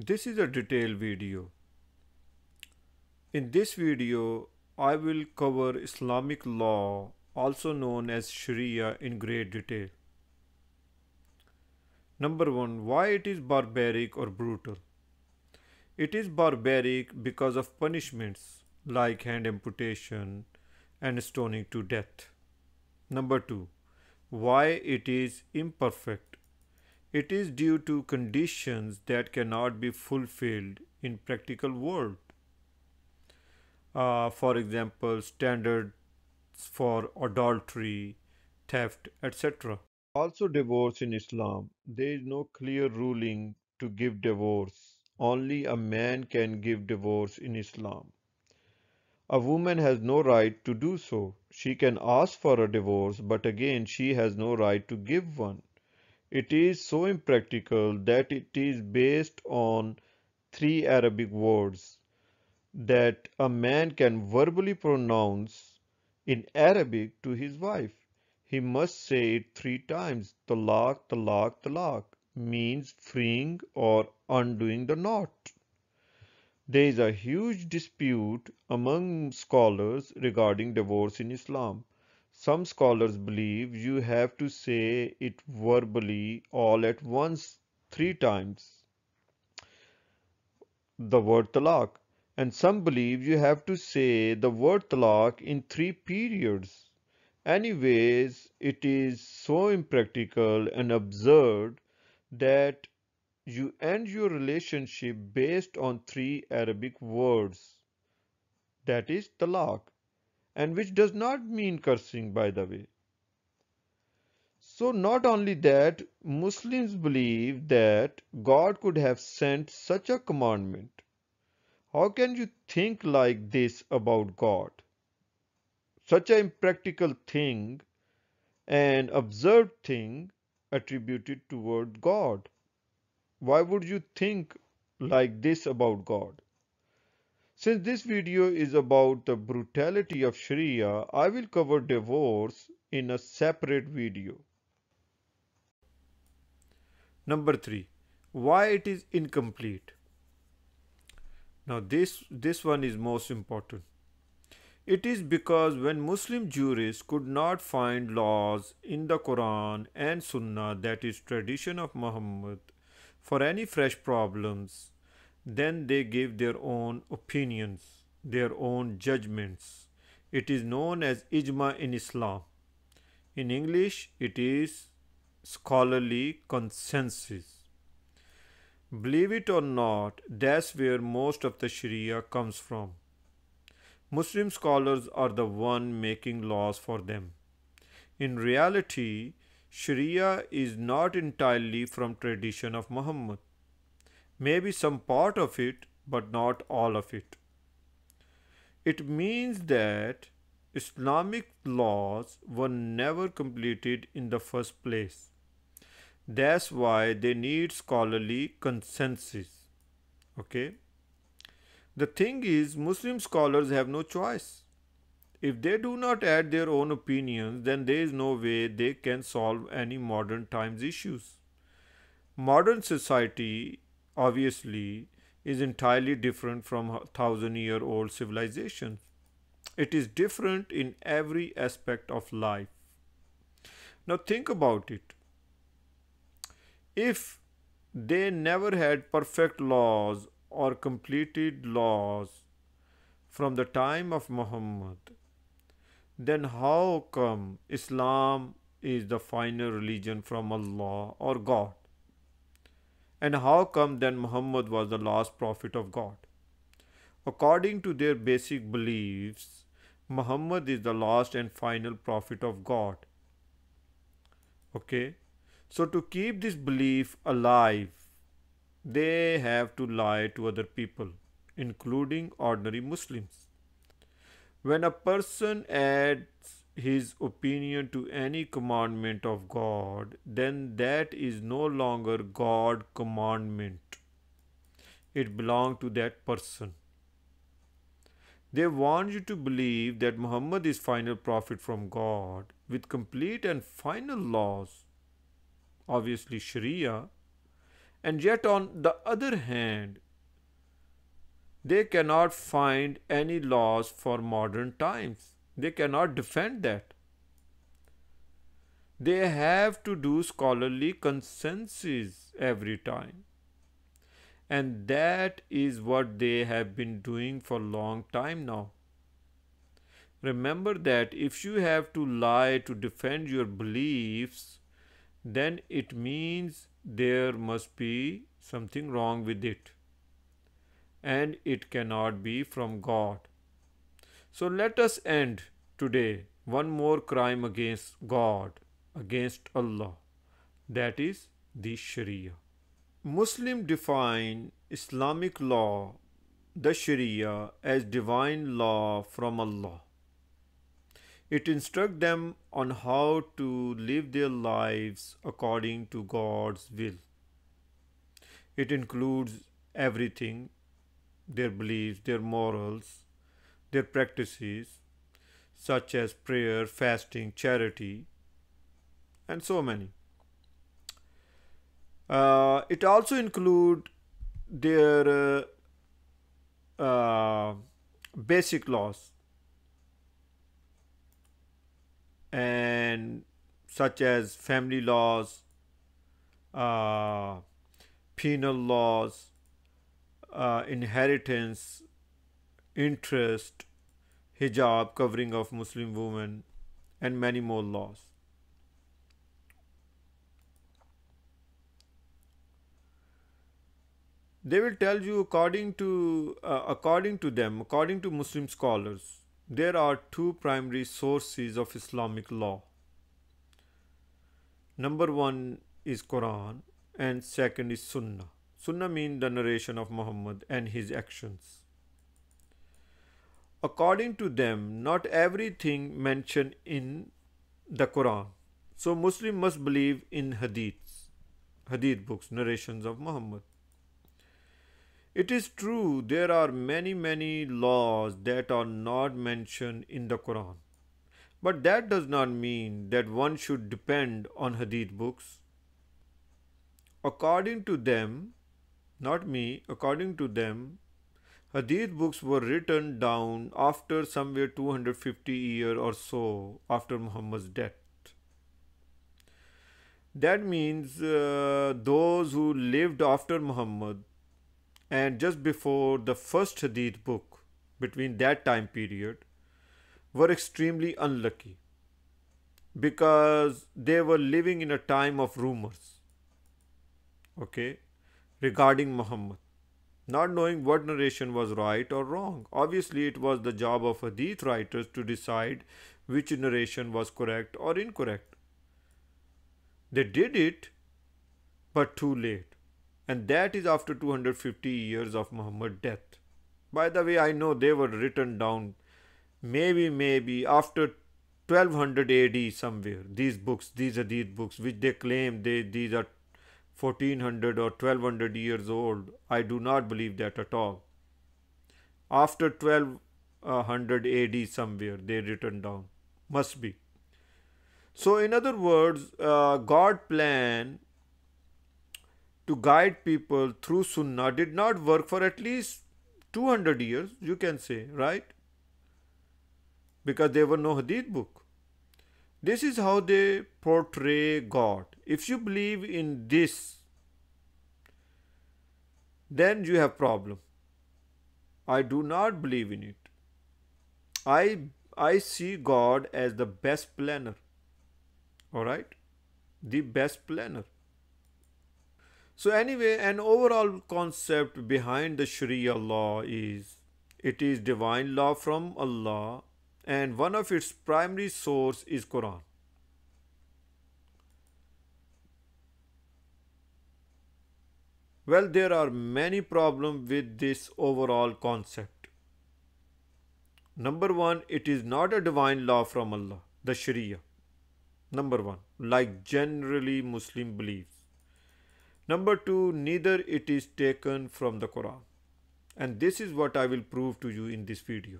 This is a detailed video. In this video, I will cover Islamic law, also known as Sharia, in great detail. Number 1. Why it is barbaric or brutal? It is barbaric because of punishments like hand amputation and stoning to death. Number 2. Why it is imperfect? It is due to conditions that cannot be fulfilled in practical world. For example, standards for adultery, theft, etc. Also, divorce in Islam. There is no clear ruling to give divorce. Only a man can give divorce in Islam. A woman has no right to do so. She can ask for a divorce, but again, she has no right to give one. It is so impractical that it is based on three Arabic words that a man can verbally pronounce in Arabic to his wife. He must say it three times. Talaq, talaq, talaq means freeing or undoing the knot. There is a huge dispute among scholars regarding divorce in Islam. Some scholars believe you have to say it verbally all at once three times, the word talaq, and some believe you have to say the word talaq in three periods. Anyways, it is so impractical and absurd that you end your relationship based on three Arabic words, that is talaq, and which does not mean cursing, by the way. So, not only that, Muslims believe that God could have sent such a commandment. How can you think like this about God? Such an impractical thing, an absurd thing attributed toward God. Why would you think like this about God? Since this video is about the brutality of Sharia, I will cover divorce in a separate video. Number 3. Why it is incomplete? Now this one is most important. It is because when Muslim jurists could not find laws in the Quran and Sunnah, that is tradition of Muhammad, for any fresh problems, then they give their own opinions, their own judgments. It is known as ijma in Islam. In English, it is scholarly consensus. Believe it or not, that's where most of the Sharia comes from. Muslim scholars are the one making laws for them. In reality, Sharia is not entirely from tradition of Muhammad. Maybe some part of it, but not all of it. It means that Islamic laws were never completed in the first place. That's why they need scholarly consensus. Okay? The thing is, Muslim scholars have no choice. If they do not add their own opinions, then there is no way they can solve any modern times issues. Modern society, obviously, is entirely different from thousand-year-old civilizations. It is different in every aspect of life. Now think about it. If they never had perfect laws or completed laws from the time of Muhammad, then how come Islam is the final religion from Allah or God? And how come then Muhammad was the last prophet of God? According to their basic beliefs, Muhammad is the last and final prophet of God. Okay? So to keep this belief alive, they have to lie to other people, including ordinary Muslims. When a person adds his opinion to any commandment of God, then that is no longer God commandment. It belongs to that person. They want you to believe that Muhammad is final prophet from God with complete and final laws, obviously Sharia, And yet, on the other hand, they cannot find any laws for modern times. They cannot defend that. They have to do scholarly consensus every time. And that is what they have been doing for a long time now. Remember that if you have to lie to defend your beliefs, then it means there must be something wrong with it. And it cannot be from God. So let us end today one more crime against God, against Allah, that is the Sharia. Muslims define Islamic law, the Sharia, as divine law from Allah. It instructs them on how to live their lives according to God's will. It includes everything: their beliefs, their morals, their practices, such as prayer, fasting, charity, and so many. It also includes their basic laws and such as family laws, uh, penal laws, inheritance, interest, hijab, covering of Muslim women, and many more laws. They will tell you according to them, according to Muslim scholars, there are two primary sources of Islamic law. Number one is Quran and second is Sunnah. Sunnah means the narration of Muhammad and his actions. According to them, not everything mentioned in the Quran. So Muslim must believe in hadith books, narrations of Muhammad. It is true there are many laws that are not mentioned in the Quran. But that does not mean that one should depend on hadith books. According to them, not me, according to them, hadith books were written down after somewhere 250 years or so after Muhammad's death. That means those who lived after Muhammad and just before the first hadith book, between that time period, were extremely unlucky because they were living in a time of rumors, okay, regarding Muhammad, not knowing what narration was right or wrong. Obviously, it was the job of hadith writers to decide which narration was correct or incorrect. They did it, but too late. And that is after 250 years of Muhammad's death. By the way, I know they were written down maybe after 1200 AD somewhere. These books, these hadith books, which they claim these are 1400 or 1200 years old. I do not believe that at all. After 1200 AD somewhere they written down. Must be. So in other words, God plan to guide people through Sunnah did not work for at least 200 years, you can say, right? Because there were no hadith book. This is how they portray God. If you believe in this, then you have problem. I do not believe in it. I see God as the best planner. All right? The best planner. So anyway, an overall concept behind the Sharia law is it is divine law from Allah and one of its primary source is Quran. Well, there are many problems with this overall concept. Number one, it is not a divine law from Allah, the Sharia. Number one, like generally Muslim believes. Number two, neither it is taken from the Quran. And this is what I will prove to you in this video.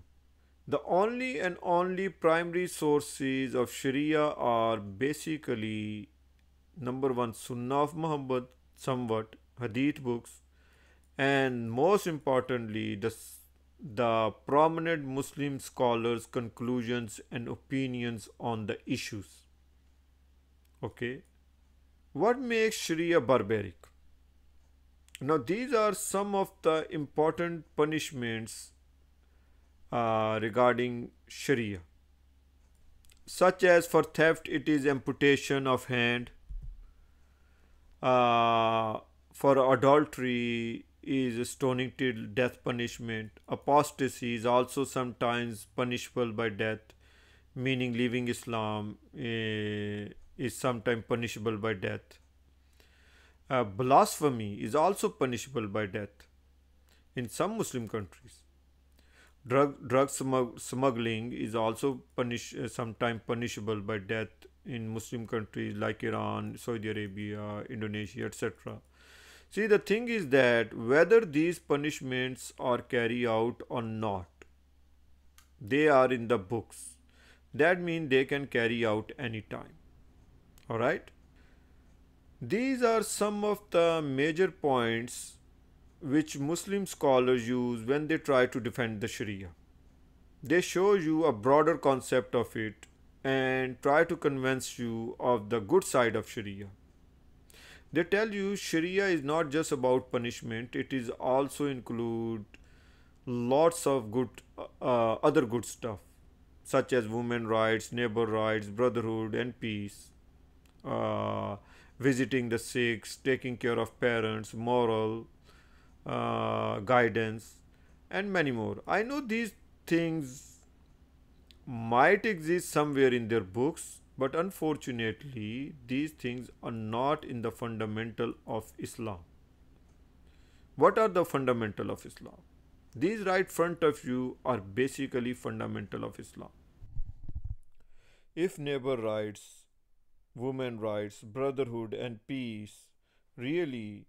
The only and only primary sources of Sharia are basically number one, Sunnah of Muhammad somewhat hadith books, and most importantly, the prominent Muslim scholars' conclusions and opinions on the issues. Okay, what makes Sharia barbaric? Now, these are some of the important punishments regarding Sharia, such as for theft, it is amputation of hand. Uh, for adultery is stoning till death punishment. Apostasy is also sometimes punishable by death, meaning leaving Islam is sometimes punishable by death. Blasphemy is also punishable by death in some Muslim countries. Smuggling is also sometimes punishable by death in Muslim countries like Iran, Saudi Arabia, Indonesia, etc. See, the thing is that whether these punishments are carried out or not, they are in the books. That means they can carry out anytime. Alright? These are some of the major points which Muslim scholars use when they try to defend the Sharia. They show you a broader concept of it and try to convince you of the good side of Sharia. They tell you Sharia is not just about punishment, it is also include lots of good other good stuff such as women rights, neighbor rights, brotherhood and peace, uh, visiting the sick, taking care of parents, moral guidance, and many more. I know these things might exist somewhere in their books, but unfortunately, these things are not in the fundamental of Islam. What are the fundamental of Islam? These right front of you are basically fundamental of Islam. If neighbor rights, women rights, brotherhood, and peace really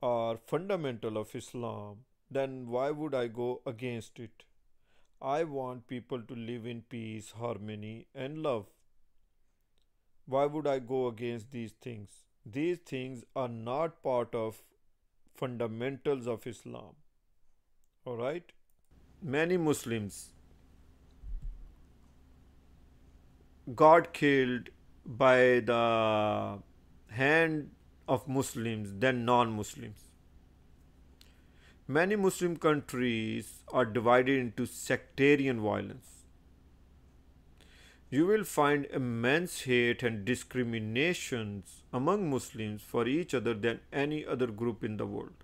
are fundamental of Islam, then why would I go against it? I want people to live in peace, harmony, and love. Why would I go against these things? These things are not part of fundamentals of Islam. Alright? Many Muslims got killed by the hand of Muslims than non Muslims. Many Muslim countries are divided into sectarian violence. You will find immense hate and discriminations among Muslims for each other than any other group in the world.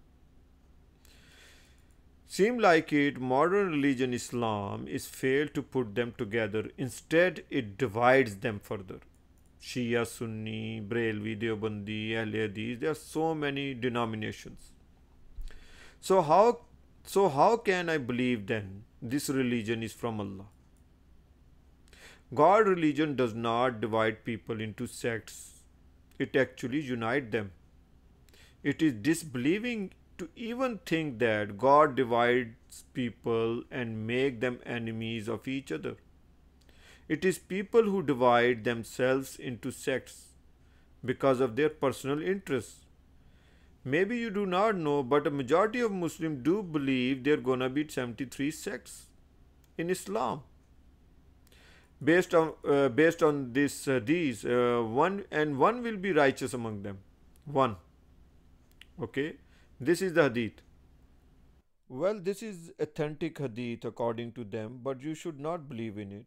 Seem like it, modern religion Islam is failed to put them together. Instead, it divides them further. Shia, Sunni, Brelvi, Deobandi, Ahl Hadith, there are so many denominations. So how can I believe then this religion is from Allah? God religion does not divide people into sects. It actually unites them. It is disbelieving to even think that God divides people and make them enemies of each other. It is people who divide themselves into sects because of their personal interests. Maybe you do not know, but a majority of Muslims do believe there are gonna be 73 sects in Islam. Based on these one will be righteous among them. One. Okay. This is the hadith. Well, this is authentic hadith according to them, but you should not believe in it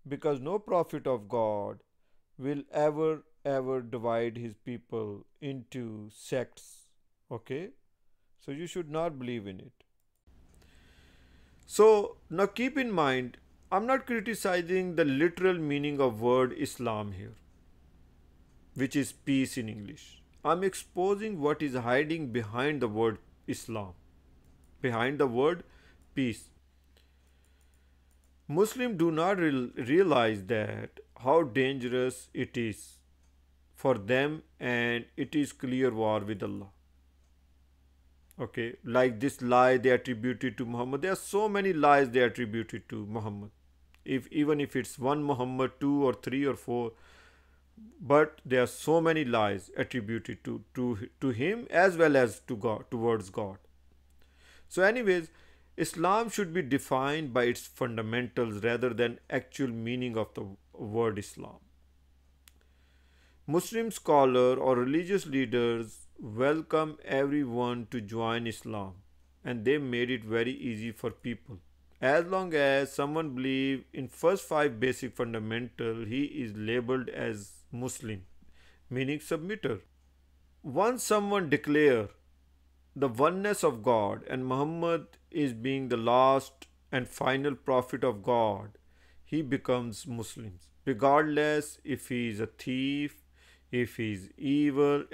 because no prophet of God will ever divide his people into sects. Okay? So you should not believe in it. So now keep in mind, I'm not criticizing the literal meaning of word Islam here, which is peace in English. I'm exposing what is hiding behind the word Islam, behind the word peace. Muslims do not realize that how dangerous it is for them, and it is clear war with Allah. Okay, like this lie they attributed to Muhammad. There are so many lies they attributed to Muhammad. If even if it's one Muhammad, two or three or four, but there are so many lies attributed to him as well as to God, towards God. So, anyways, Islam should be defined by its fundamentals rather than actual meaning of the word Islam. Muslim scholars or religious leaders welcome everyone to join Islam, and they made it very easy for people. As long as someone believes in first five basic fundamental, he is labeled as Muslim, meaning submitter. Once someone declare the oneness of God and Muhammad is being the last and final prophet of God, he becomes Muslims. Regardless if he is a thief, if he is evil,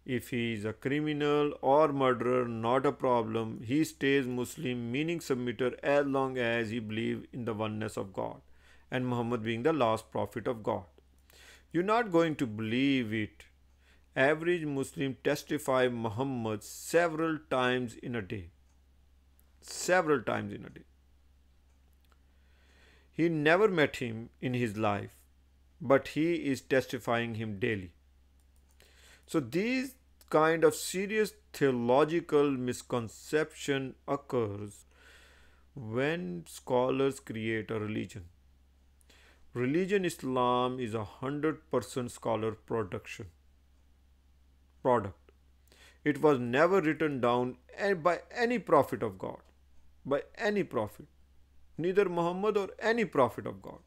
if he is a criminal or murderer, not a problem. He stays Muslim, meaning submitter, as long as he believes in the oneness of God and Muhammad being the last prophet of God. You're not going to believe it. Average Muslim testify Muhammad several times in a day. Several times in a day. He never met him in his life, but he is testifying him daily. So these kind of serious theological misconception occurs when scholars create a religion. Religion Islam is 100% scholar product. It was never written down by any prophet of God, by any prophet, neither Muhammad or any prophet of God.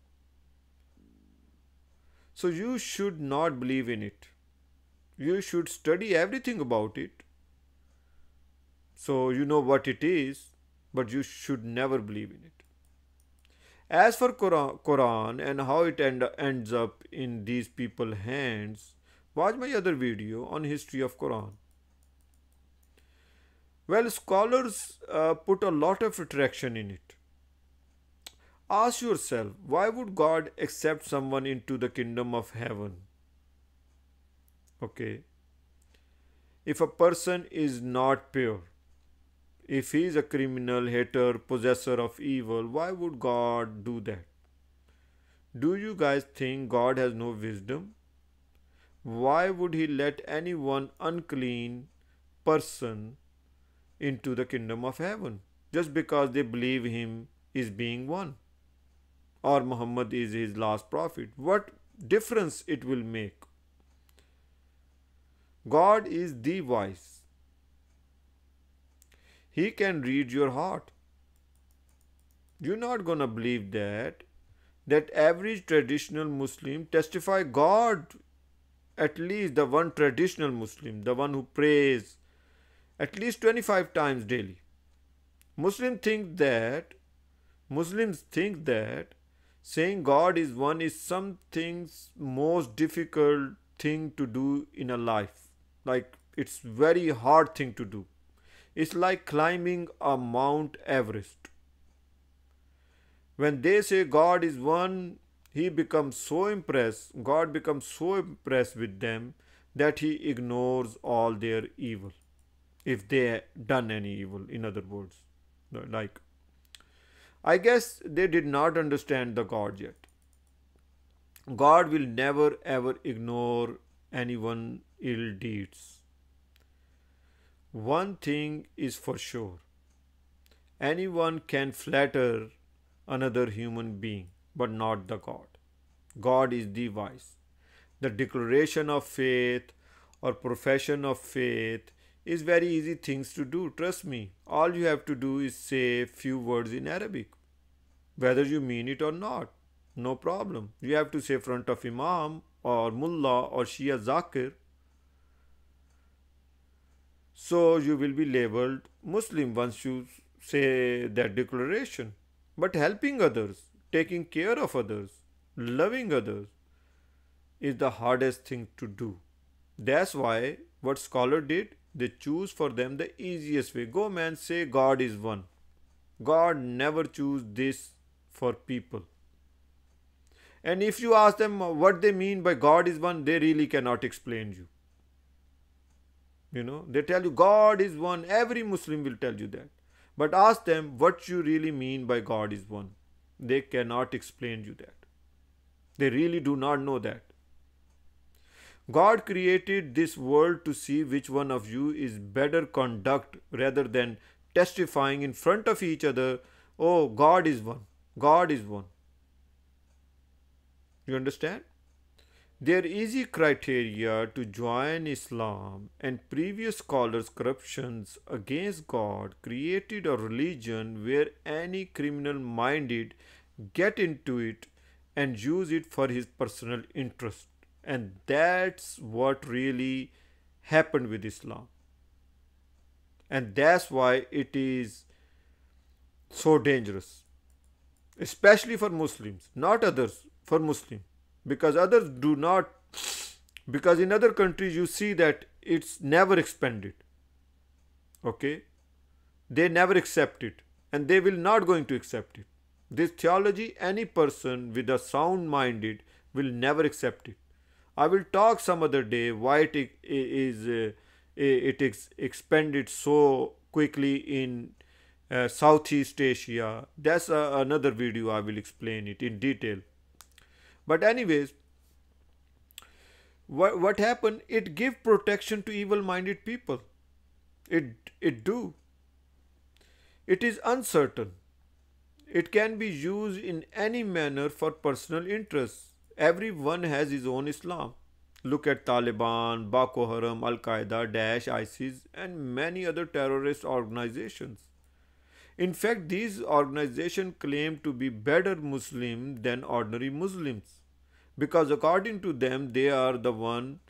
So you should not believe in it. You should study everything about it so you know what it is, but you should never believe in it. As for Quran and how it ends up in these people's hands, watch my other video on history of Quran. Well, scholars put a lot of attraction in it. Ask yourself, why would God accept someone into the kingdom of heaven? Okay. If a person is not pure, if he is a criminal, hater, possessor of evil, why would God do that? Do you guys think God has no wisdom? Why would he let any one unclean person into the kingdom of heaven just because they believe him is being one or Muhammad is his last prophet? What difference it will make? God is the wise. He can read your heart. You're not gonna believe that average traditional Muslim testify God, at least the one traditional Muslim, the one who prays at least 25 times daily. Muslims think that saying God is one is something's most difficult thing to do in a life. Like it's very hard thing to do. It's like climbing a Mount Everest. When they say God is one, God becomes so impressed with them that he ignores all their evil. If they done any evil, in other words. Like, I guess they did not understand the God yet. God will never ever ignore anyone ill deeds. One thing is for sure. Anyone can flatter another human being, but not the God. God is the wise. The declaration of faith or profession of faith is very easy things to do. Trust me. All you have to do is say few words in Arabic. Whether you mean it or not, no problem. You have to say front of Imam or Mullah or Shia Zakir. So you will be labeled Muslim once you say that declaration. But helping others, taking care of others, loving others is the hardest thing to do. That's why what scholar did, they choose for them the easiest way. Go man, say God is one. God never choose this for people. And if you ask them what they mean by God is one, they really cannot explain you. They tell you God is one. Every Muslim will tell you that. But ask them what you really mean by God is one. They cannot explain you that. They really do not know that. God created this world to see which one of you is better conduct rather than testifying in front of each other, oh, God is one. God is one. You understand? Their easy criteria to join Islam and previous scholars' corruptions against God created a religion where any criminal minded get into it and use it for his personal interest. And that's what really happened with Islam. And that's why it is so dangerous, especially for Muslims, not others, for Muslims. Because others do not, because in other countries you see that it's never expanded. Okay? They never accept it and they will not going to accept it. This theology, any person with a sound minded will never accept it. I will talk some other day why it is expanded so quickly in Southeast Asia. That's another video. I will explain it in detail. But anyways, what happened? It give protection to evil-minded people. It do. It is uncertain. It can be used in any manner for personal interests. Everyone has his own Islam. Look at Taliban, Boko Haram, Al Qaeda, Daesh, ISIS, and many other terrorist organizations. In fact, these organizations claim to be better Muslim than ordinary Muslims because according to them, they are the one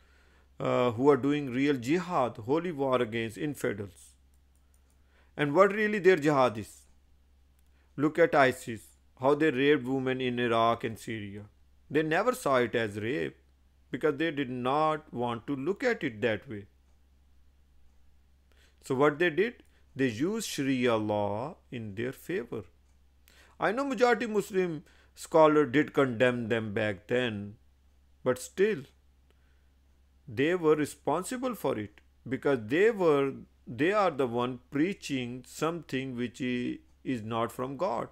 who are doing real jihad, holy war against infidels. And what really their jihad is? Look at ISIS, how they raped women in Iraq and Syria. They never saw it as rape because they did not want to look at it that way. So what they did? They used Sharia law in their favor. I know majority Muslim scholars did condemn them back then, but still they were responsible for it because they are the one preaching something which is not from God.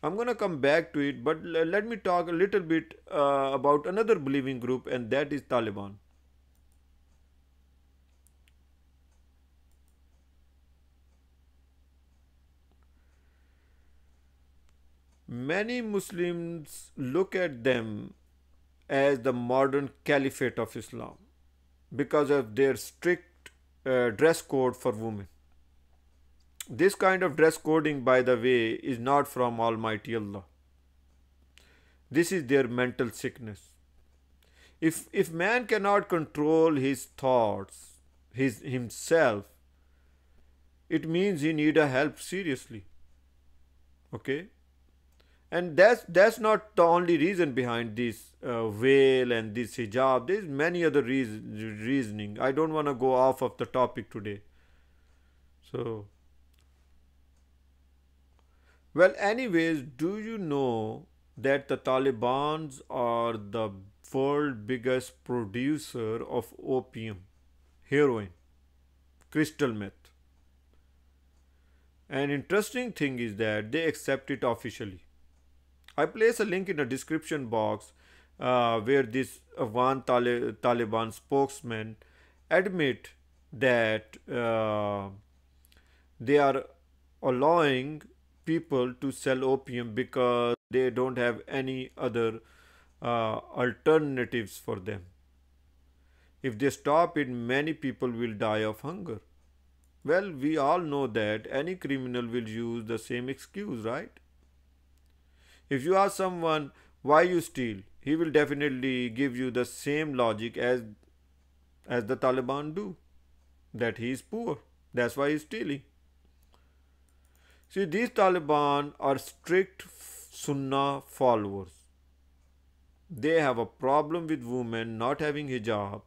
I'm going to come back to it, but let me talk a little bit about another believing group, and that is Taliban. Many Muslims look at them as the modern caliphate of Islam because of their strict dress code for women. This kind of dress coding, by the way, is not from Almighty Allah. This is their mental sickness. If man cannot control his thoughts, himself, it means he need a help seriously. Okay? And that's not the only reason behind this veil and this hijab. There's many other reasoning. I don't want to go off of the topic today. So, well, anyways, do you know that the Talibans are the world biggest producer of opium, heroin, crystal meth? An interesting thing is that they accept it officially. I place a link in the description box where this Afghan Taliban spokesman admit that they are allowing people to sell opium because they don't have any other alternatives for them. If they stop it, many people will die of hunger. Well, we all know that any criminal will use the same excuse, right? If you ask someone why you steal, he will definitely give you the same logic as the Taliban do, that he is poor. That's why he is stealing. See, these Taliban are strict Sunnah followers. They have a problem with women not having hijab,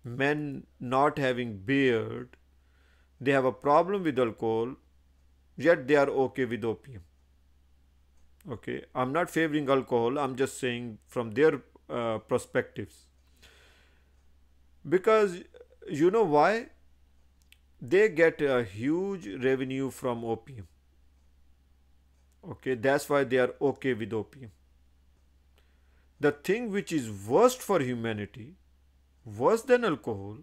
men not having beard. They have a problem with alcohol, yet they are okay with opium. Okay, I'm not favoring alcohol, I'm just saying from their perspectives. Because you know why? They get a huge revenue from opium. Okay, that's why they are okay with opium. The thing which is worst for humanity, worse than alcohol,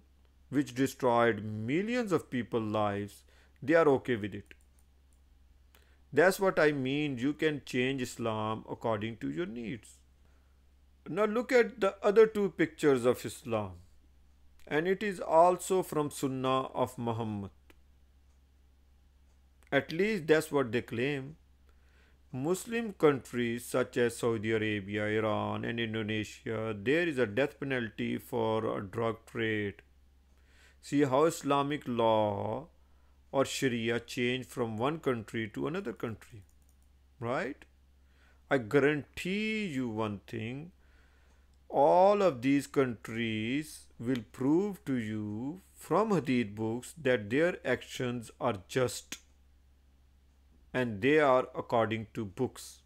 which destroyed millions of people's lives, they are okay with it. That's what I mean. You can change Islam according to your needs. Now look at the other two pictures of Islam, and it is also from Sunnah of Muhammad. At least that's what they claim. Muslim countries such as Saudi Arabia, Iran, and Indonesia, there is a death penalty for a drug trade. See how Islamic law or Sharia change from one country to another country, right? I guarantee you one thing, all of these countries will prove to you from Hadith books that their actions are just and they are according to books.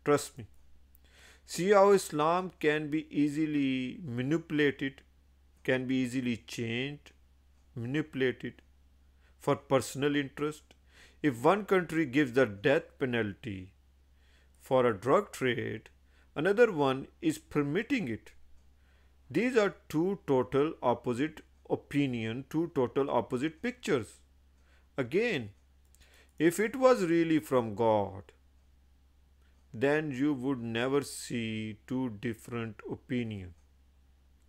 Trust me. See how Islam can be easily manipulated, can be easily changed, manipulated for personal interest. If one country gives the death penalty for a drug trade, another one is permitting it. These are two total opposite opinion, two total opposite pictures. Again, if it was really from God, then you would never see two different opinions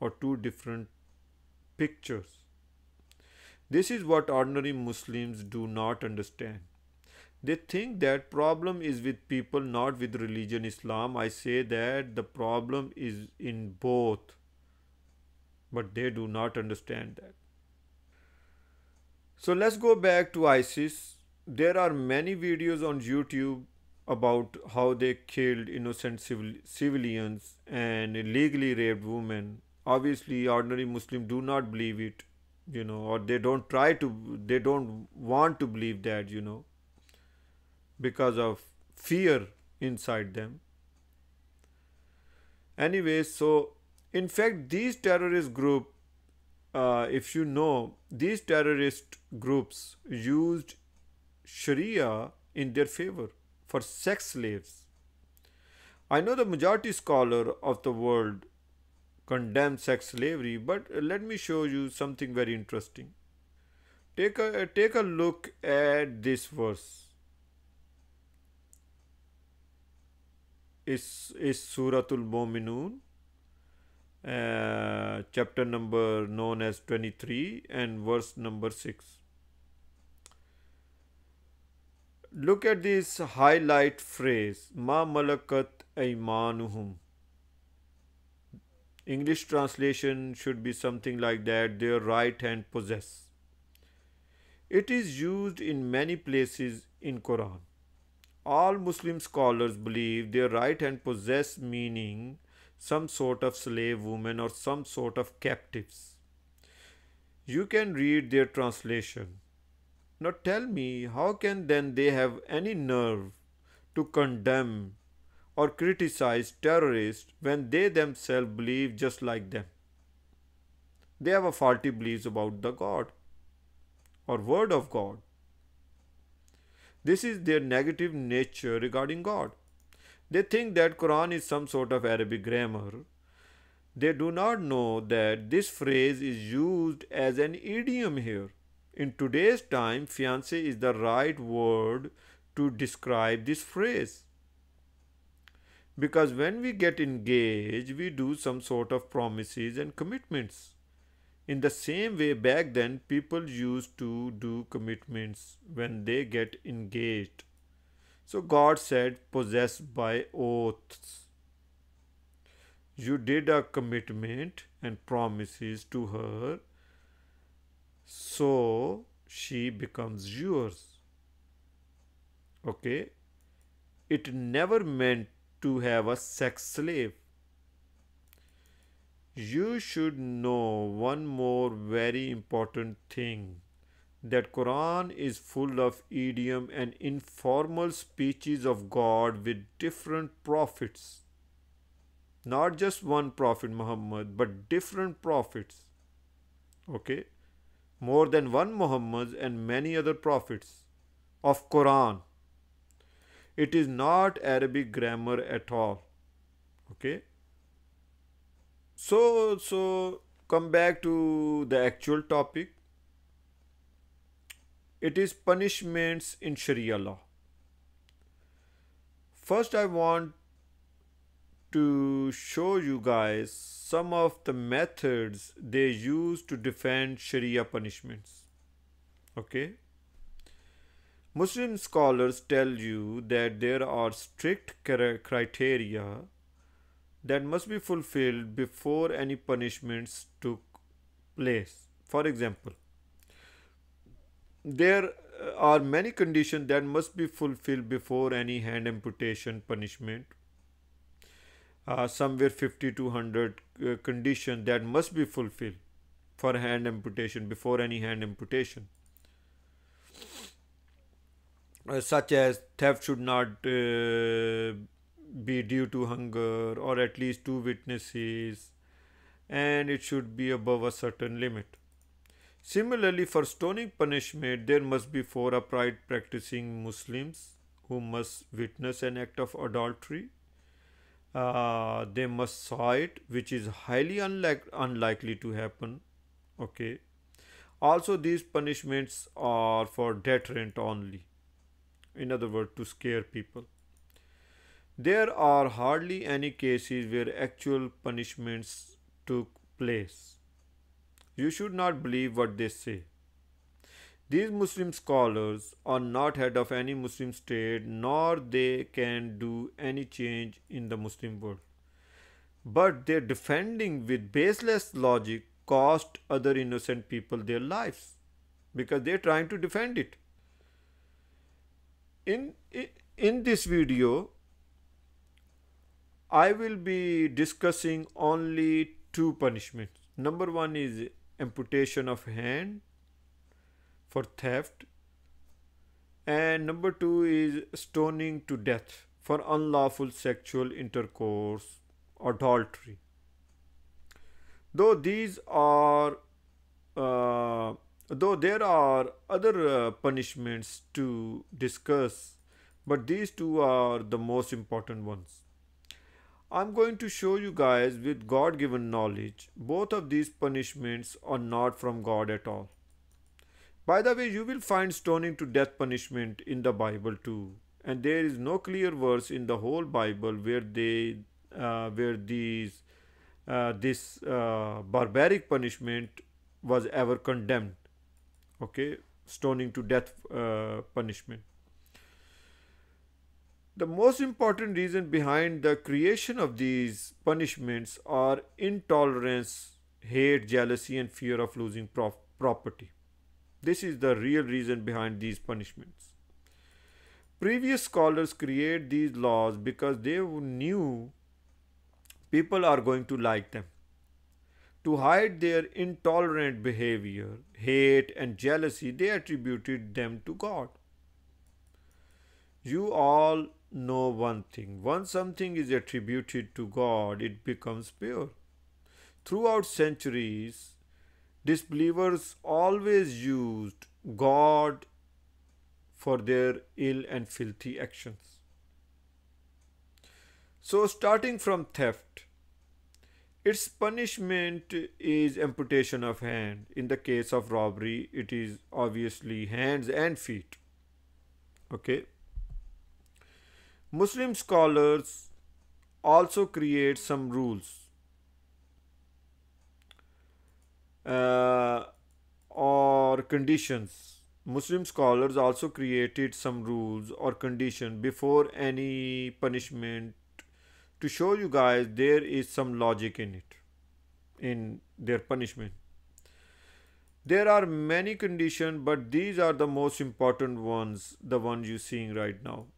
or two different pictures. This is what ordinary Muslims do not understand. They think that problem is with people, not with religion Islam. I say that the problem is in both, but they do not understand that. So let's go back to ISIS. There are many videos on YouTube about how they killed innocent civilians and illegally raped women. Obviously, ordinary Muslims do not believe it, or they don't want to believe that, because of fear inside them. Anyway, so in fact, these terrorist group, if you know, these terrorist groups used Sharia in their favor for sex slaves. I know the majority scholar of the world condemn sex slavery, but let me show you something very interesting. Take a look at this verse. Is Suratul Mu'minun, chapter number known as 23 and verse number 6. Look at this highlight phrase, Ma malakat aymanuhum. English translation should be something like that, their right hand possess. It is used in many places in Quran. All Muslim scholars believe their right hand possess meaning some sort of slave woman or some sort of captives. You can read their translation. Now tell me, how can then they have any nerve to condemn or criticize terrorists when they themselves believe just like them? They have a faulty beliefs about the God or word of God. This is their negative nature regarding God. They think that Quran is some sort of Arabic grammar. They do not know that this phrase is used as an idiom here. In today's time, fiancé is the right word to describe this phrase. Because when we get engaged, we do some sort of promises and commitments. In the same way, back then, people used to do commitments when they get engaged. So God said, possess by oaths. You did a commitment and promises to her, so she becomes yours. Okay? It never meant to have a sex slave. You should know one more very important thing, that Quran is full of idiom and informal speeches of God with different prophets. Not just one prophet Muhammad, but different prophets. Okay? More than one Muhammad and many other prophets of Quran. It is not Arabic grammar at all. Okay? So come back to the actual topic. It is punishments in Sharia law. First, I want to show you guys some of the methods they use to defend Sharia punishments. Okay? Muslim scholars tell you that there are strict criteria that must be fulfilled before any punishments took place. For example, there are many conditions that must be fulfilled before any hand amputation punishment. Somewhere 50 to 100 conditions that must be fulfilled for hand amputation before any hand amputation, such as theft should not be due to hunger or at least two witnesses, and it should be above a certain limit. Similarly, for stoning punishment, there must be four upright practicing Muslims who must witness an act of adultery. They must saw it, which is highly unlikely to happen. Okay. Also, these punishments are for deterrent only. In other words, to scare people. There are hardly any cases where actual punishments took place. You should not believe what they say. These Muslim scholars are not head of any Muslim state, nor they can do any change in the Muslim world. But their defending with baseless logic cost other innocent people their lives because they're trying to defend it. In, in this video, I will be discussing only two punishments. Number one is amputation of hand for theft, and number two is stoning to death for unlawful sexual intercourse, adultery. Though these are though there are other punishments to discuss, but these two are the most important ones. I'm going to show you guys with God given knowledge, both of these punishments are not from God at all. By the way, you will find stoning to death punishment in the Bible too, and there is no clear verse in the whole Bible where this barbaric punishment was ever condemned. Okay, stoning to death punishment. The most important reason behind the creation of these punishments are intolerance, hate, jealousy, and fear of losing property. This is the real reason behind these punishments. Previous scholars create these laws because they knew people are going to like them. To hide their intolerant behavior, hate, and jealousy, they attributed them to God. You all know one thing: once something is attributed to God, it becomes pure. Throughout centuries, disbelievers always used God for their ill and filthy actions. So, starting from theft, its punishment is amputation of hand. In the case of robbery, it is obviously hands and feet. Okay. Muslim scholars also create some rules or conditions. Muslim scholars also created some rules or conditions before any punishment to show you guys there is some logic in it, in their punishment. There are many conditions, but these are the most important ones, the ones you're seeing right now.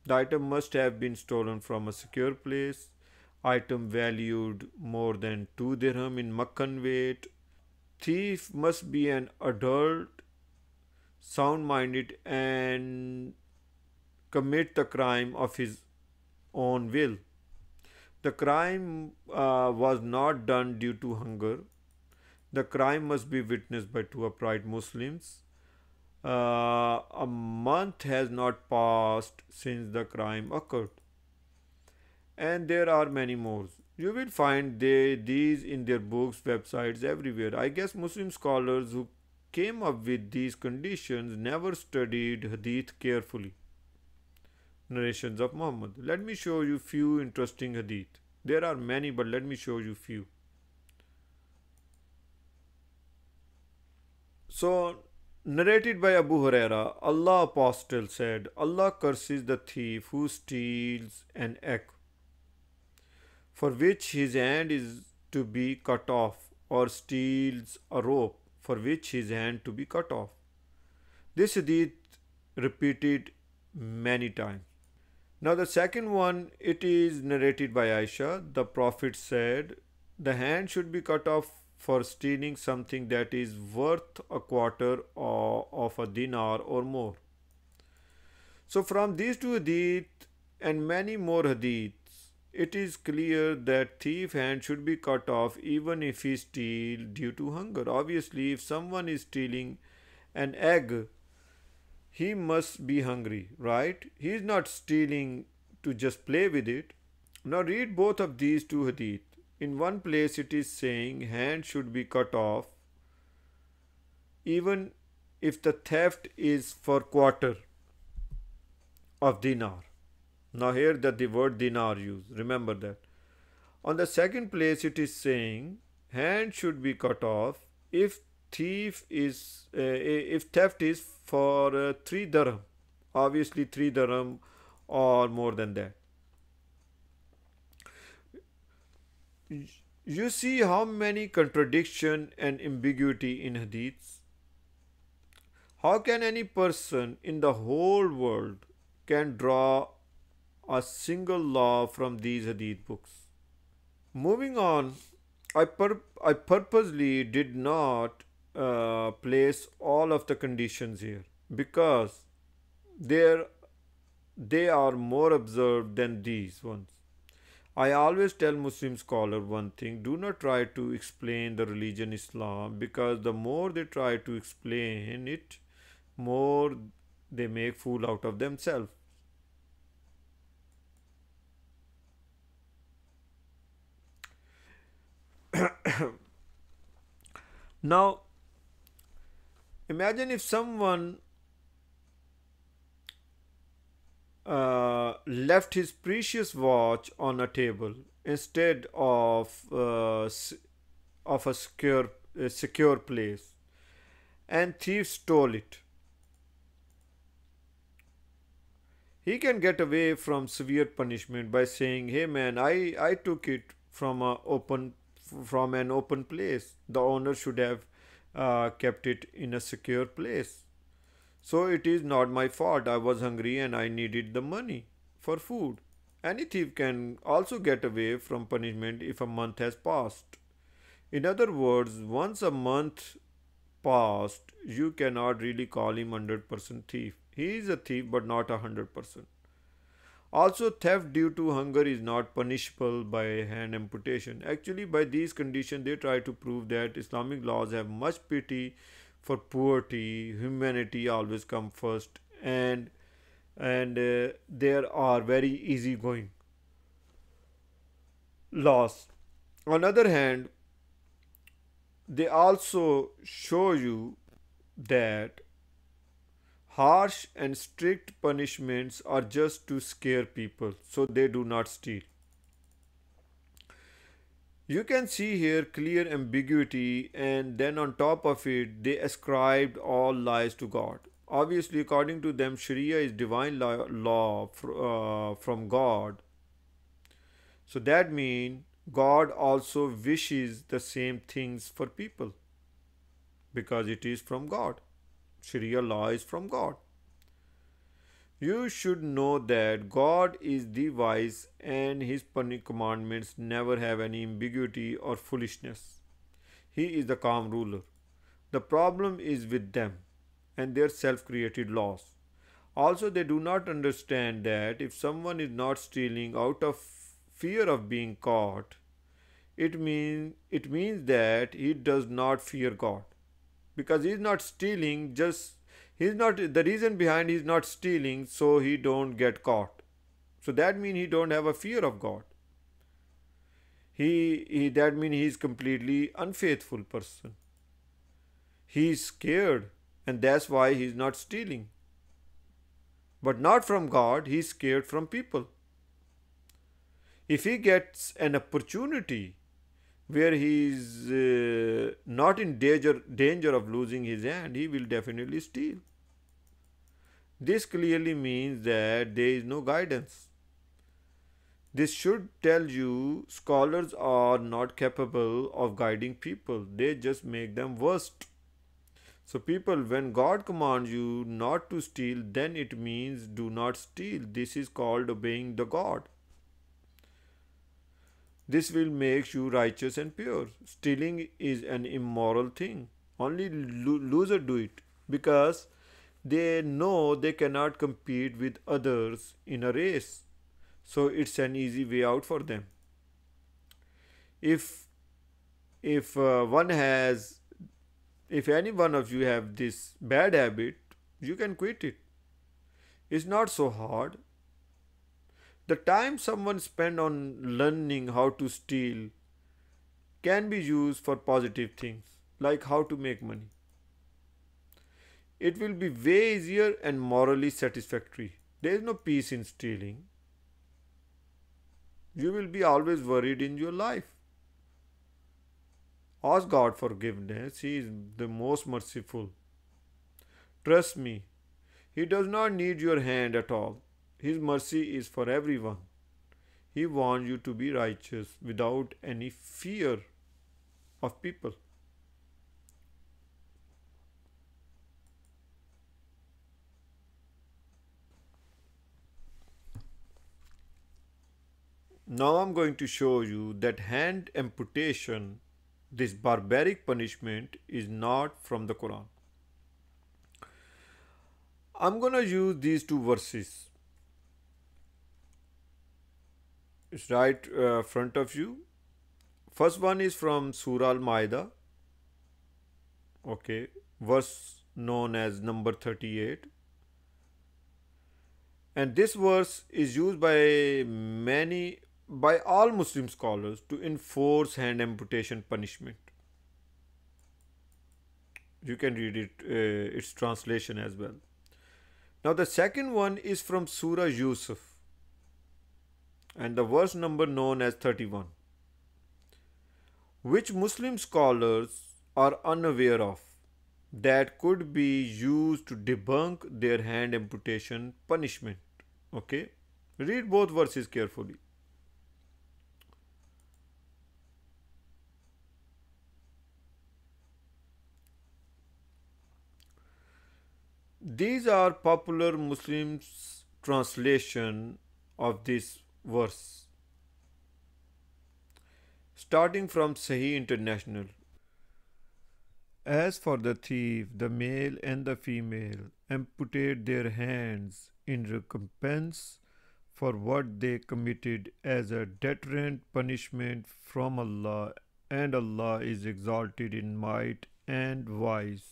The item must have been stolen from a secure place. Item valued more than 2 dirham in Makkan weight. Thief must be an adult, sound minded, and commit the crime of his own will. The crime was not done due to hunger. The crime must be witnessed by two upright Muslims. A month has not passed since the crime occurred. And there are many more. You will find these in their books, websites, everywhere. I guess Muslim scholars who came up with these conditions never studied hadith carefully. Narrations of Muhammad. Let me show you few interesting hadith. There are many, but let me show you few. So, narrated by Abu Huraira, Allah Apostle said, Allah curses the thief who steals an egg, for which his hand is to be cut off, or steals a rope, for which his hand to be cut off. This hadith repeated many times. Now, the second one, it is narrated by Aisha. The Prophet said, the hand should be cut off for stealing something that is worth a quarter of a dinar or more. So, from these two hadith and many more hadiths, it is clear that thief hand should be cut off even if he steal due to hunger. Obviously, if someone is stealing an egg, he must be hungry, right? He is not stealing to just play with it. Now read both of these two hadith. In one place it is saying hand should be cut off even if the theft is for quarter of dinar. Now here that the word dinar used, remember that. On the second place it is saying hand should be cut off if if theft is for 3 dirham, obviously 3 dirham or more than that. You see how many contradiction and ambiguity in hadiths. How can any person in the whole world can draw a single law from these hadith books? Moving on, I purposely did not place all of the conditions here because they are more observed than these ones. I always tell Muslim scholars one thing: do not try to explain the religion Islam, because the more they try to explain it, more they make fool out of themselves. Now, imagine if someone left his precious watch on a table instead of a secure place, and thief stole it. He can get away from severe punishment by saying, "Hey man, I took it from an open place. The owner should have kept it in a secure place. So it is not my fault. I was hungry and I needed the money for food." Any thief can also get away from punishment if a month has passed. In other words, once a month passed, you cannot really call him 100% thief. He is a thief but not 100%. Also, theft due to hunger is not punishable by hand amputation. Actually, by these conditions, they try to prove that Islamic laws have much pity for poverty. Humanity always come first, and there are very easygoing laws. On the other hand, they also show you that harsh and strict punishments are just to scare people so they do not steal. You can see here clear ambiguity, and then on top of it, they ascribed all lies to God. Obviously, according to them, Sharia is divine law from God. So that means God also wishes the same things for people because it is from God. Sharia law is from God. You should know that God is the wise and His commandments never have any ambiguity or foolishness. He is the calm ruler. The problem is with them and their self created laws. Also, they do not understand that if someone is not stealing out of fear of being caught, it means that he does not fear God, because he is not stealing just he's not the reason behind he's not stealing so he don't get caught. So that means he don't have a fear of God. He that means he is completely unfaithful person. He is scared, and that's why he is not stealing. But not from God, he is scared from people. If he gets an opportunity where he is not in danger of losing his hand, he will definitely steal. This clearly means that there is no guidance. This should tell you scholars are not capable of guiding people, they just make them worst. So, people, when God commands you not to steal, then it means do not steal. This is called obeying the God. This will make you righteous and pure. Stealing is an immoral thing. Only losers do it because they know they cannot compete with others in a race. So it's an easy way out for them. If if one has if any one of you have this bad habit, you can quit it. It's not so hard. The time someone spend on learning how to steal can be used for positive things like how to make money. It will be way easier and morally satisfactory. There is no peace in stealing. You will be always worried in your life. Ask God forgiveness. He is the most merciful. Trust me, He does not need your hand at all. His mercy is for everyone. He wants you to be righteous without any fear of people. Now I'm going to show you that hand amputation, this barbaric punishment, is not from the Quran. I'm going to use these two verses. It's right front of you. First one is from Surah Al-Ma'idah. Okay, verse known as number 38. And this verse is used by all Muslim scholars to enforce hand amputation punishment. You can read its translation as well. Now the second one is from Surah Yusuf, and the verse number known as 31, which Muslim scholars are unaware of, that could be used to debunk their hand amputation punishment. Okay, read both verses carefully. These are popular Muslims' translation of this verse, starting from Sahih International. As for the thief, the male and the female amputate their hands in recompense for what they committed as a deterrent punishment from Allah, and Allah is exalted in might and wise.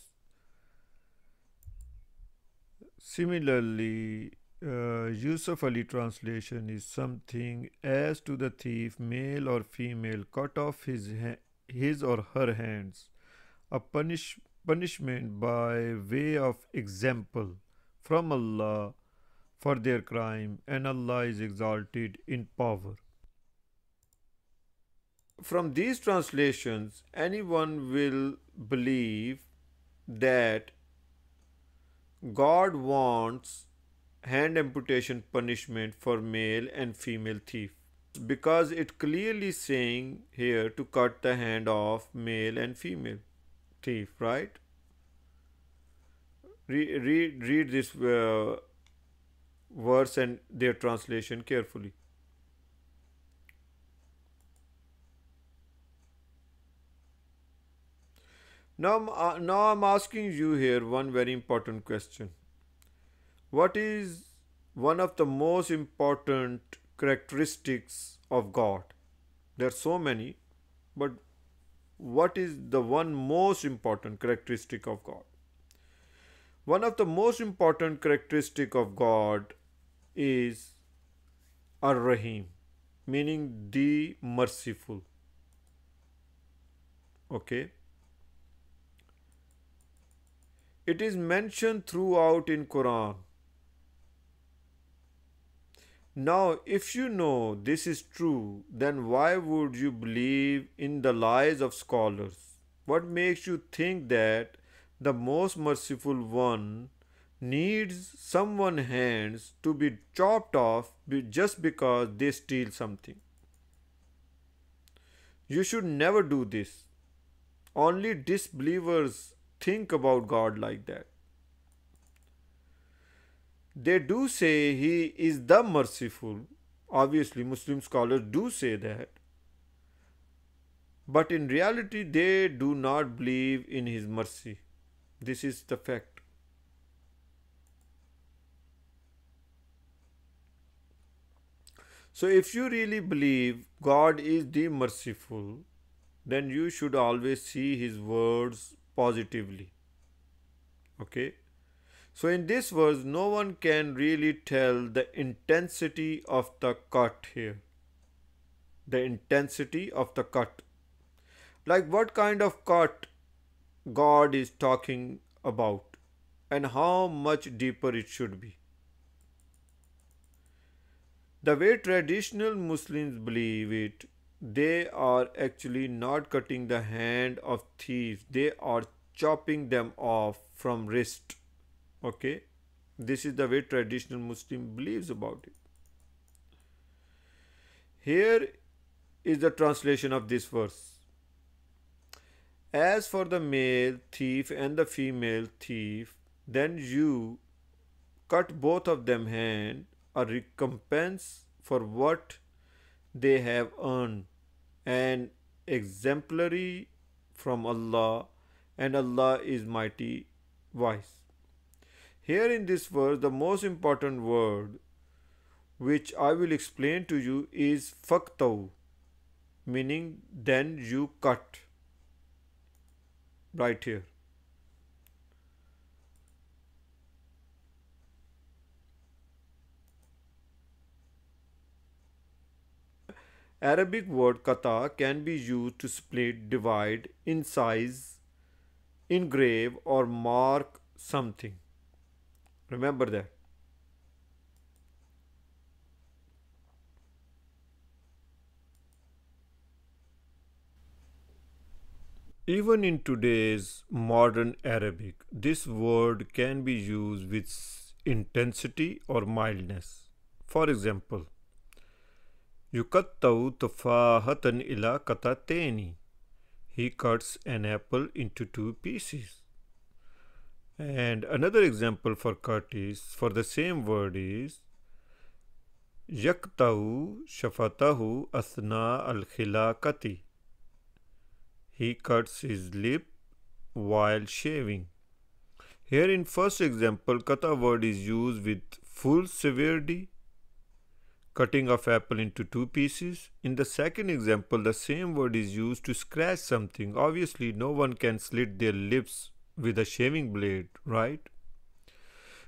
Similarly, Yusuf Ali translation is something as to the thief, male or female, cut off his or her hands, a punishment by way of example from Allah for their crime, and Allah is exalted in power. From these translations, anyone will believe that God wants hand amputation punishment for male and female thief, because it clearly saying here to cut the hand off male and female thief, right? Read this verse and their translation carefully. Now I'm asking you here one very important question. What is one of the most important characteristics of God? There are so many, but what is the one most important characteristic of God? One of the most important characteristic of God is Ar-Rahim, meaning the merciful. Okay, it is mentioned throughout in Quran. Now, if you know this is true, then why would you believe in the lies of scholars? What makes you think that the most merciful one needs someone's hands to be chopped off just because they steal something? You should never do this. Only disbelievers think about God like that. They do say He is the merciful. Obviously, Muslim scholars do say that. But in reality, they do not believe in His mercy. This is the fact. So, if you really believe God is the merciful, then you should always see His words positively. Okay? So, in this verse, no one can really tell the intensity of the cut here. The intensity of the cut. Like what kind of cut God is talking about and how much deeper it should be. The way traditional Muslims believe it, they are actually not cutting the hand of thieves, they are chopping them off from wrist. Okay, this is the way traditional Muslim believes about it. Here is the translation of this verse. As for the male thief and the female thief, then you cut both of them hand a recompense for what they have earned, an exemplary from Allah, and Allah is mighty wise. Here in this verse, the most important word which I will explain to you is faqtaw, meaning then you cut, right here. Arabic word kata can be used to split, divide, incise, engrave, or mark something. Remember that. Even in today's modern Arabic, this word can be used with intensity or mildness. For example, yukattau tufahatan ila katateni. He cuts an apple into two pieces. And another example for cut is for the same word is yaktau shafatahu asna al khilakati. He cuts his lip while shaving. Here in first example, kata word is used with full severity, cutting of apple into two pieces. In the second example, the same word is used to scratch something. Obviously, no one can slit their lips with a shaving blade, right?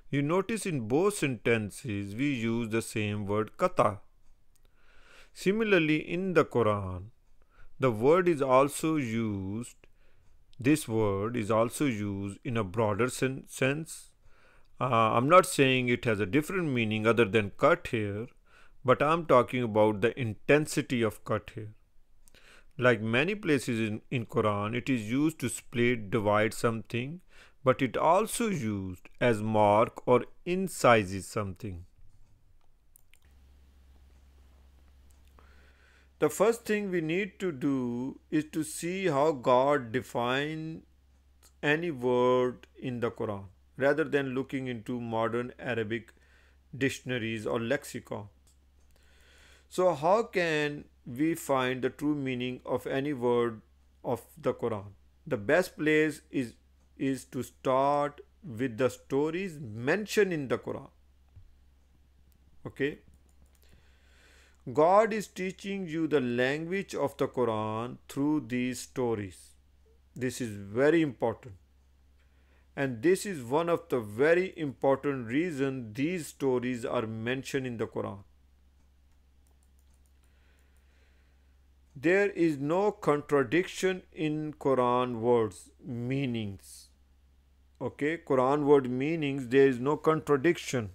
You notice in both sentences we use the same word kata. Similarly, in the Quran, the word is also used, this word is also used in a broader sense. I'm not saying it has a different meaning other than cut here, but I'm talking about the intensity of cut here. Like many places in Quran, it is used to split, divide something, but it also used as mark or incises something. The first thing we need to do is to see how God defines any word in the Quran rather than looking into modern Arabic dictionaries or lexicon. So, how can we find the true meaning of any word of the Quran? The best place is to start with the stories mentioned in the Quran. Okay? God is teaching you the language of the Quran through these stories. This is very important. And this is one of the very important reasons these stories are mentioned in the Quran. there is no contradiction in Quran words meanings. Okay, Quran word meanings, there is no contradiction.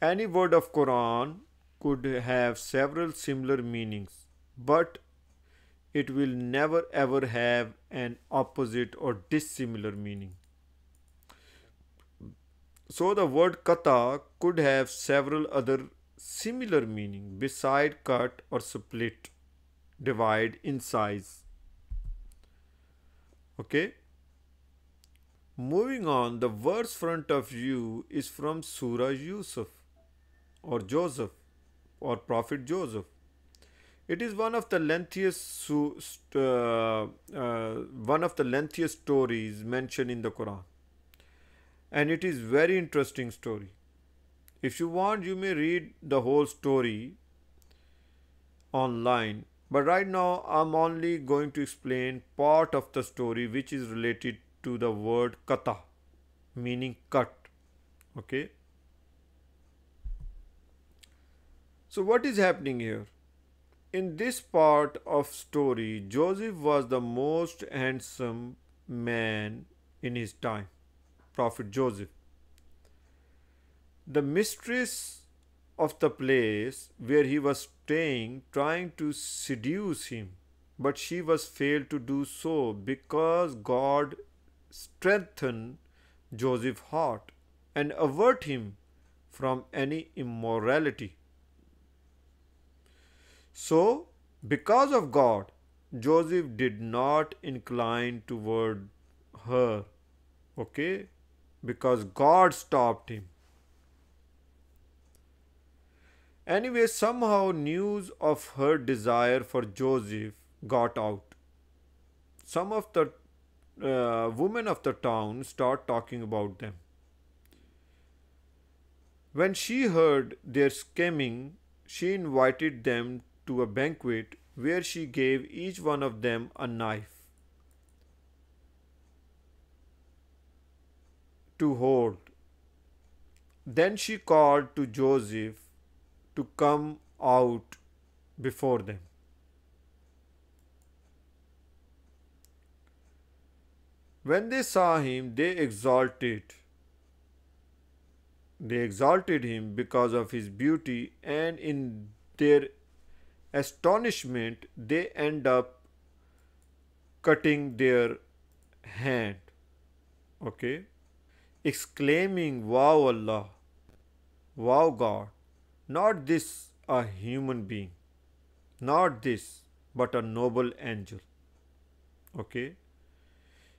Any word of Quran could have several similar meanings, but it will never ever have an opposite or dissimilar meaning. So the word kata could have several other similar meaning beside cut or split, divide, incise. Okay. Moving on, the verse front of you is from Surah Yusuf or Joseph or Prophet Joseph. It is one of the lengthiest stories mentioned in the Quran, and it is very interesting story. If you want, you may read the whole story online, but right now I'm only going to explain part of the story which is related to the word kata, meaning cut. Okay. So what is happening here? In this part of story, Joseph was the most handsome man in his time, Prophet Joseph. The mistress of the place where he was staying trying to seduce him, but she was failed to do so because God strengthened Joseph's heart and avert him from any immorality. So, because of God, Joseph did not incline toward her, okay, because God stopped him. Anyway, somehow news of her desire for Joseph got out. Some of the women of the town start talking about them. When she heard their scheming, she invited them to a banquet where she gave each one of them a knife to hold. Then she called to Joseph to come out before them. When they saw him, they exalted him because of his beauty, and in their astonishment, they end up cutting their hand. Okay, exclaiming, "Wow, Allah! Wow, God! Not this a human being, not this, but a noble angel." Okay,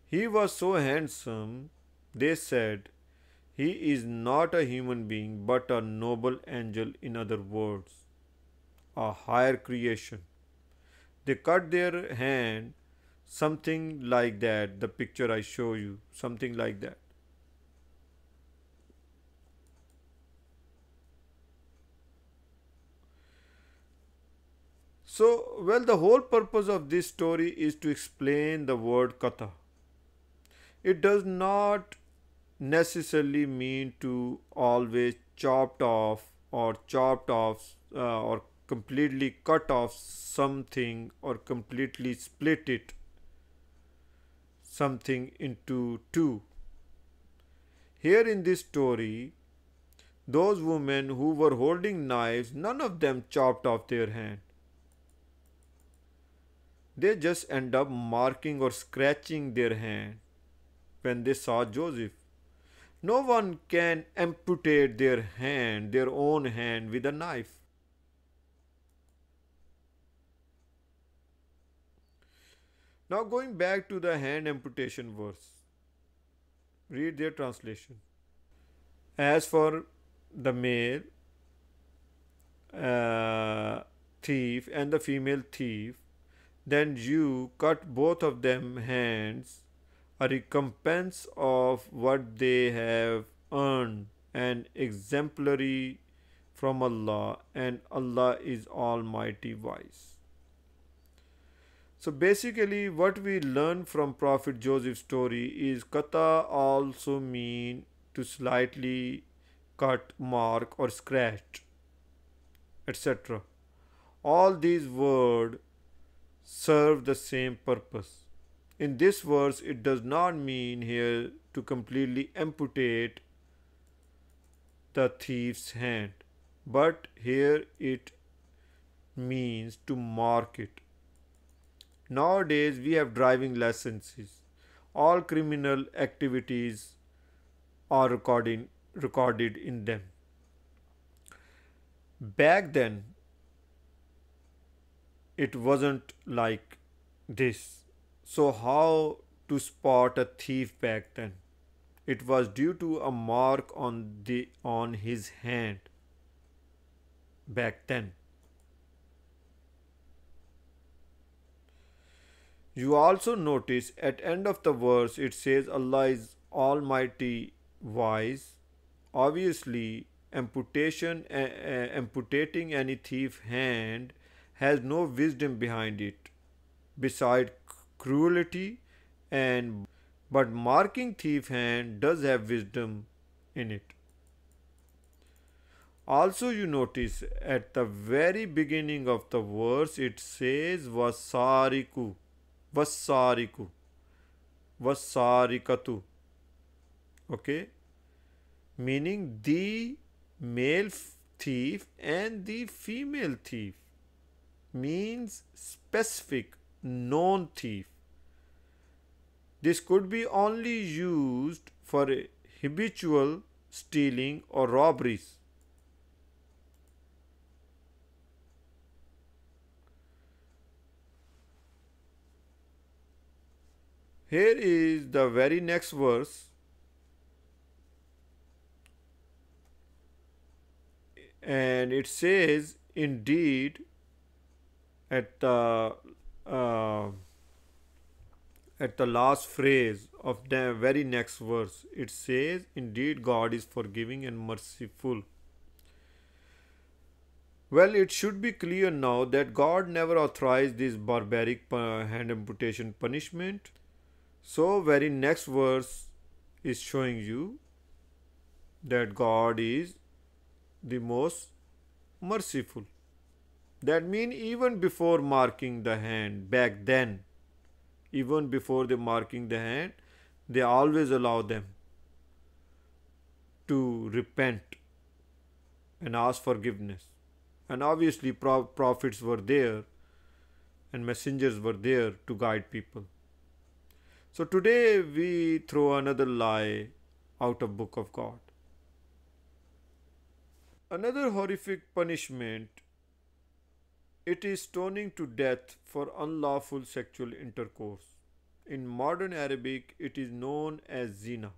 he was so handsome, they said, he is not a human being, but a noble angel, in other words, a higher creation. They cut their hand, something like that, the picture I show you, something like that. So, well, the whole purpose of this story is to explain the word kata. It does not necessarily mean to always chopped off or chopped off or completely cut off something or completely split it something into two. Here in this story, those women who were holding knives, none of them chopped off their hand. They just end up marking or scratching their hand when they saw Joseph. No one can amputate their hand, their own hand, with a knife. Now, going back to the hand amputation verse, read their translation. As for the male thief and the female thief, then you cut both of them hands, a recompense of what they have earned, an exemplary from Allah, and Allah is Almighty Wise. So basically, what we learn from Prophet Joseph's story is kata also mean to slightly cut, mark, or scratch, etc. All these words serve the same purpose. In this verse, it does not mean here to completely amputate the thief's hand, but here it means to mark it. Nowadays, we have driving licenses. All criminal activities are recorded in them. Back then, it wasn't like this. So, how to spot a thief back then? It was due to a mark on his hand back then. You also notice at end of the verse it says Allah is almighty wise. Obviously, amputating any thief hand has no wisdom behind it beside cruelty, and but marking thief hand does have wisdom in it. Also, you notice at the very beginning of the verse it says wasariku, wasariku, wasarikatu. Okay, meaning the male thief and the female thief, means specific known thief. This could be only used for habitual stealing or robberies. Here is the very next verse, and it says, indeed, at the uh, at the last phrase of the very next verse, it says, indeed, God is forgiving and merciful. Well, it should be clear now that God never authorized this barbaric hand amputation punishment. So, very next verse is showing you that God is the most merciful. That means even before marking the hand back then, even before they marking the hand, they always allow them to repent and ask forgiveness. And obviously, prophets were there and messengers were there to guide people. So today we throw another lie out of Book of God. Another horrific punishment, it is stoning to death for unlawful sexual intercourse. In modern Arabic, it is known as zina.